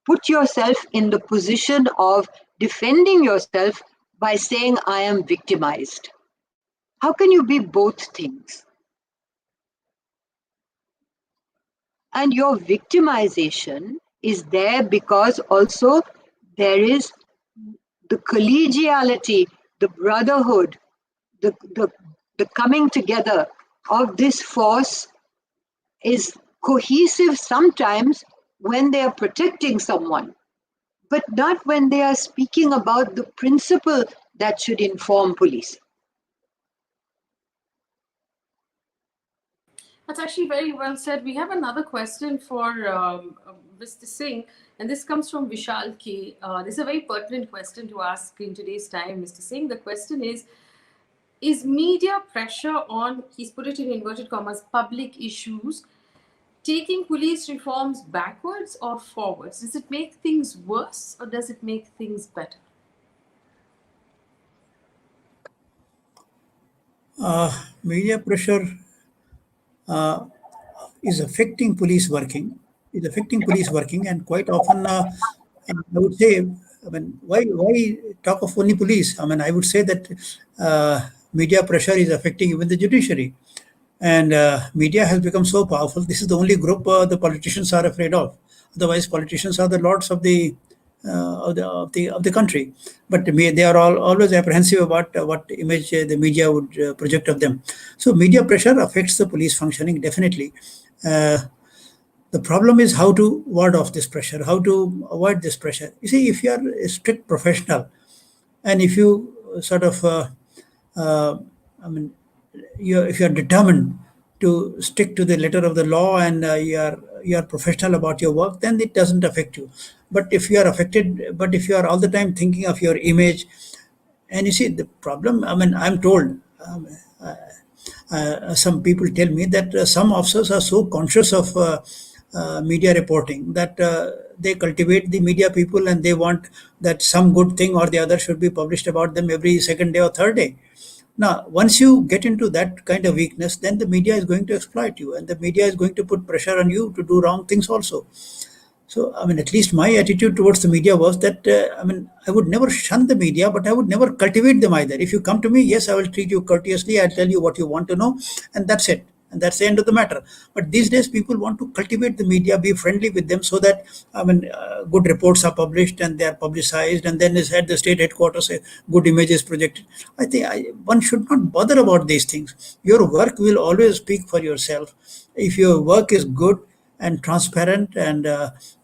put yourself in the position of defending yourself by saying, I am victimized. How can you be both things? And your victimization is there because also there is the collegiality, the brotherhood, the coming together of this force is cohesive sometimes when they are protecting someone, but not when they are speaking about the principle that should inform police. That's actually very well said. We have another question for Mr. Singh, and this comes from Vishal K. This is a very pertinent question to ask in today's time, Mr. Singh. The question is media pressure on, he's put it in inverted commas, public issues, taking police reforms backwards or forwards? Does it make things worse or does it make things better? Media pressure is affecting police working, and quite often, I would say, I mean, why talk of only police? I mean, I would say that media pressure is affecting even the judiciary, and media has become so powerful. This is the only group the politicians are afraid of. Otherwise, politicians are the lords of the of the country, but they are always apprehensive about what image the media would project of them. So, media pressure affects the police functioning definitely. Uh, the problem is how to ward off this pressure, how to avoid this pressure. You see, if you are a strict professional, and if you sort of uh, I mean, if you are determined to stick to the letter of the law, and you are professional about your work, then it doesn't affect you. But if you are all the time thinking of your image, and you see the problem, I mean, I'm told, some people tell me that some officers are so conscious of media reporting that they cultivate the media people, and they want that some good thing or the other should be published about them every second day or third day. Now, once you get into that kind of weakness, then the media is going to exploit you, and the media is going to put pressure on you to do wrong things also. So, I mean, at least my attitude towards the media was that, I mean, I would never shun the media, but I would never cultivate them either. If you come to me, yes, I will treat you courteously. I'll tell you what you want to know, and that's it. And that's the end of the matter. But these days, people want to cultivate the media, be friendly with them, so that, I mean, good reports are published and they are publicized, and then is at the state headquarters, a good image is projected. I think one should not bother about these things. Your work will always speak for yourself. If your work is good and transparent, and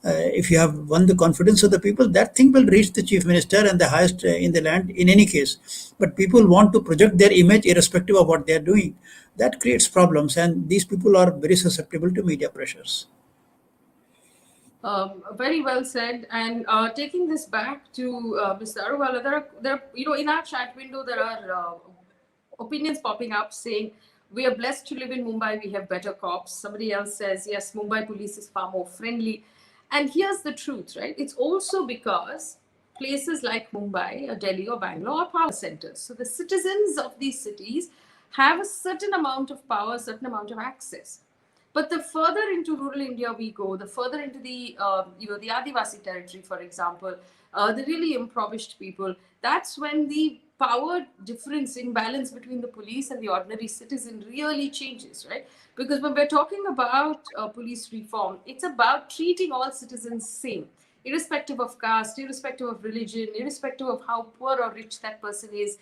if you have won the confidence of the people, that thing will reach the chief minister and the highest in the land in any case. But people want to project their image irrespective of what they are doing. That creates problems, and these people are very susceptible to media pressures. Very well said. And taking this back to Ms. Daruwala, in our chat window, there are opinions popping up saying, we are blessed to live in Mumbai, we have better cops. Somebody else says, yes, Mumbai police is far more friendly. And here's the truth, right? It's also because places like Mumbai or Delhi or Bangalore are power centers. So the citizens of these cities have a certain amount of power, a certain amount of access. But the further into rural India we go, the further into the Adivasi territory, for example, the really impoverished people, that's when the power difference, imbalance between the police and the ordinary citizen really changes, right? Because when we're talking about police reform, it's about treating all citizens same, irrespective of caste, irrespective of religion, irrespective of how poor or rich that person is.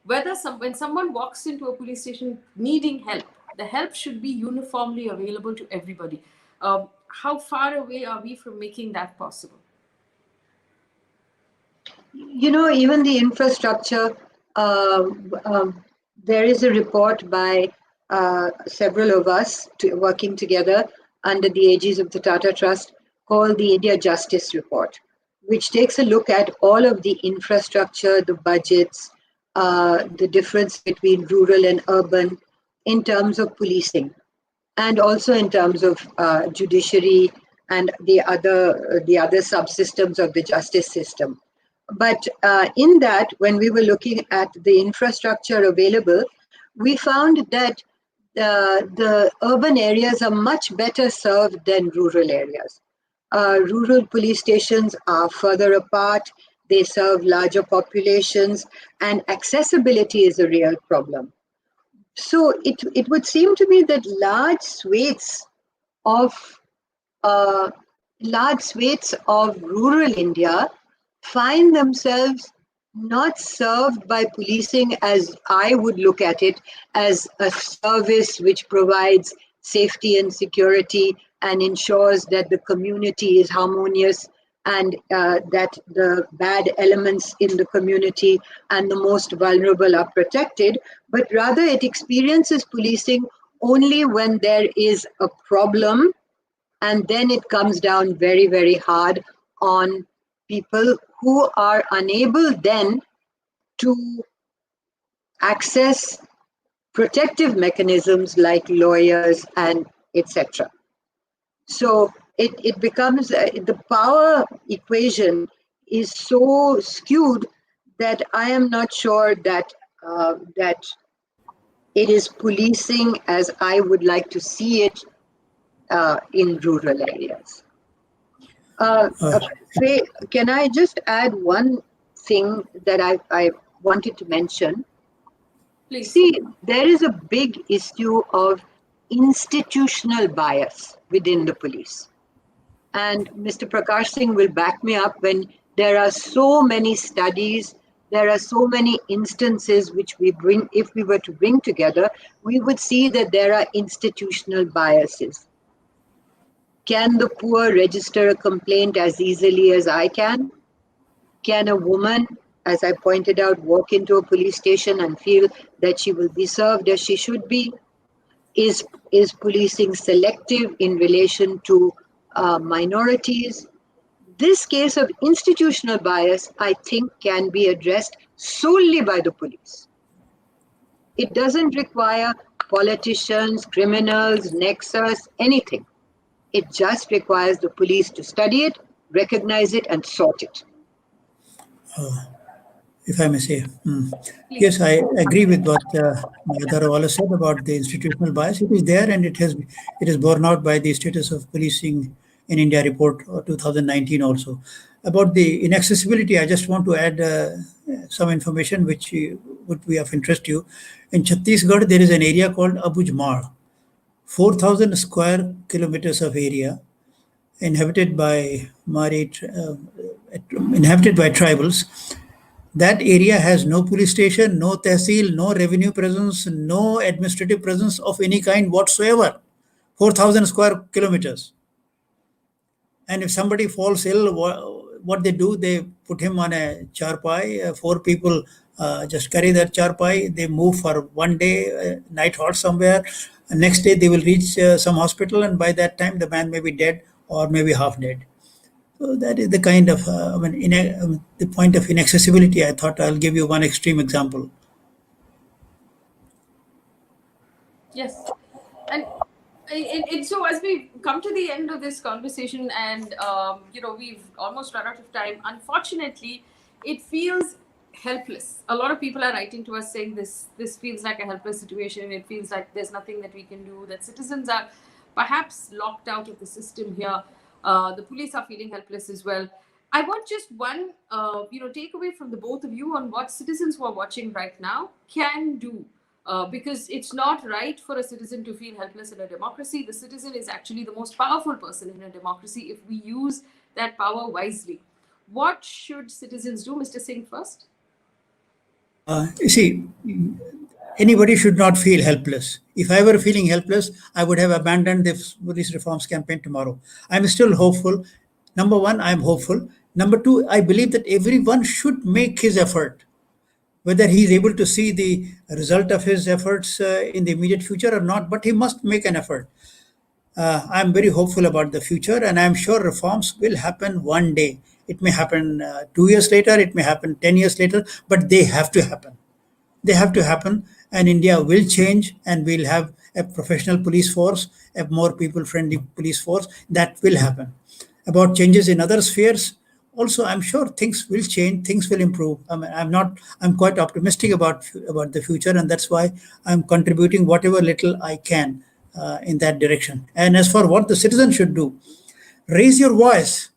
When someone walks into a police station needing help, the help should be uniformly available to everybody. How far away are we from making that possible? You know, even the infrastructure, there is a report by several of us working together under the aegis of the Tata Trust called the India Justice Report, which takes a look at all of the infrastructure, the budgets, the difference between rural and urban in terms of policing, and also in terms of judiciary and the other subsystems of the justice system. But in that, when we were looking at the infrastructure available, we found that the urban areas are much better served than rural areas. Rural police stations are further apart, they serve larger populations, and accessibility is a real problem. So it would seem to me that of uh, large swathes of rural India find themselves not served by policing as I would look at it, as a service which provides safety and security and ensures that the community is harmonious, and that the bad elements in the community and the most vulnerable are protected, but rather it experiences policing only when there is a problem, and then it comes down very, very hard on people who are unable then to access protective mechanisms like lawyers and etc. So it becomes the power equation is so skewed that I am not sure that it is policing as I would like to see it in rural areas. Uh, Uh, uh, Faye, can I just add one thing that I wanted to mention? Please. See, there is a big issue of institutional bias within the police. And Mr. Prakash Singh will back me up when there are so many studies, there are so many instances which we bring, if we were to bring together, we would see that there are institutional biases. Can the poor register a complaint as easily as I can? Can a woman, as I pointed out, walk into a police station and feel that she will be served as she should be? Is, is policing selective in relation to minorities? This case of institutional bias, I think, can be addressed solely by the police. It doesn't require politicians, criminals, nexus, anything. It just requires the police to study it, recognize it, and sort it. if I may say. Please. Yes, I agree with what Maja Daruwala said about the institutional bias. It is there, and it is borne out by the status of policing in India report 2019 also. About the inaccessibility, I just want to add some information which would be of interest to you. In Chhattisgarh, there is an area called Abujmar, 4,000 square kilometers of area inhabited by inhabited by tribals. That area has no police station, no tehsil, no revenue presence, no administrative presence of any kind whatsoever. 4,000 square kilometers. And if somebody falls ill, what they do, they put him on a charpai. Four people just carry that charpai. They move for one day, night halt somewhere. Next day, they will reach some hospital, and by that time, the man may be dead or maybe half dead. So that is the kind of, the point of inaccessibility. I thought I'll give you one extreme example. Yes. And so as we come to the end of this conversation, and we've almost run out of time, unfortunately, it feels helpless. A lot of people are writing to us saying this feels like a helpless situation. It feels like there's nothing that we can do, that citizens are perhaps locked out of the system here. The police are feeling helpless as well. I want just one takeaway from the both of you on what citizens who are watching right now can do. Because it's not right for a citizen to feel helpless in a democracy. The citizen is actually the most powerful person in a democracy if we use that power wisely. What should citizens do? Mr. Singh first. You see, anybody should not feel helpless. If I were feeling helpless, I would have abandoned the police reforms campaign tomorrow. I'm still hopeful. Number one, I'm hopeful. Number two, I believe that everyone should make his effort. Whether he is able to see the result of his efforts in the immediate future or not, but he must make an effort. I'm very hopeful about the future, and I'm sure reforms will happen one day. It may happen 2 years later, it may happen 10 years later, but they have to happen. They have to happen, and India will change, and we'll have a professional police force, a more people friendly police force. That will happen. About changes in other spheres, also I'm sure things will change, things will improve. I'm quite optimistic about the future, and that's why I'm contributing whatever little I can in that direction. And as for what the citizen should do, raise your voice.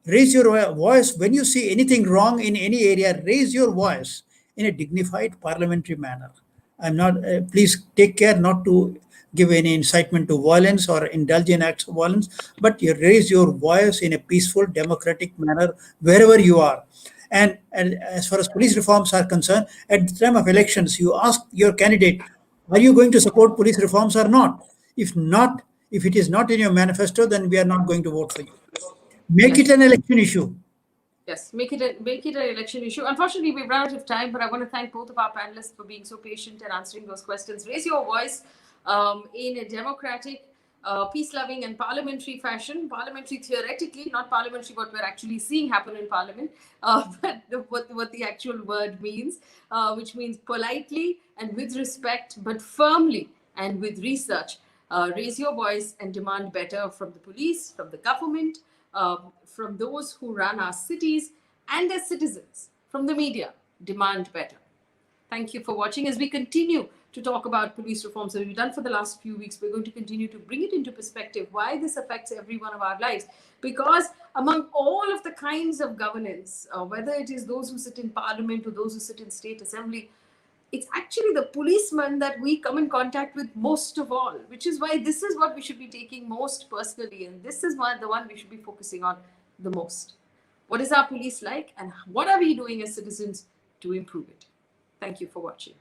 Raise your voice when you see anything wrong in any area. Raise your voice in a dignified parliamentary manner. I'm not. Please take care not to give any incitement to violence or indulge in acts of violence, but you raise your voice in a peaceful, democratic manner wherever you are. And as far as police reforms are concerned, at the time of elections, you ask your candidate, are you going to support police reforms or not? If not, if it is not in your manifesto, then we are not going to vote for you. Make it Yes. an election issue. Yes, make it an election issue. Unfortunately, we've run out of time, but I want to thank both of our panelists for being so patient and answering those questions. Raise your voice in a democratic, peace-loving, and parliamentary fashion. Parliamentary theoretically, not parliamentary what we're actually seeing happen in Parliament, but what the actual word means, which means politely and with respect, but firmly and with research. Raise your voice and demand better from the police, from the government, from those who run our cities, and as citizens, from the media. Demand better. Thank you for watching. As we continue to talk about police reforms that we've done for the last few weeks, we're going to continue to bring it into perspective why this affects every one of our lives. Because among all of the kinds of governance, whether it is those who sit in parliament or those who sit in state assembly, it's actually the policeman that we come in contact with most of all, which is why this is what we should be taking most personally. And this is the one we should be focusing on the most. What is our police like, and what are we doing as citizens to improve it? Thank you for watching.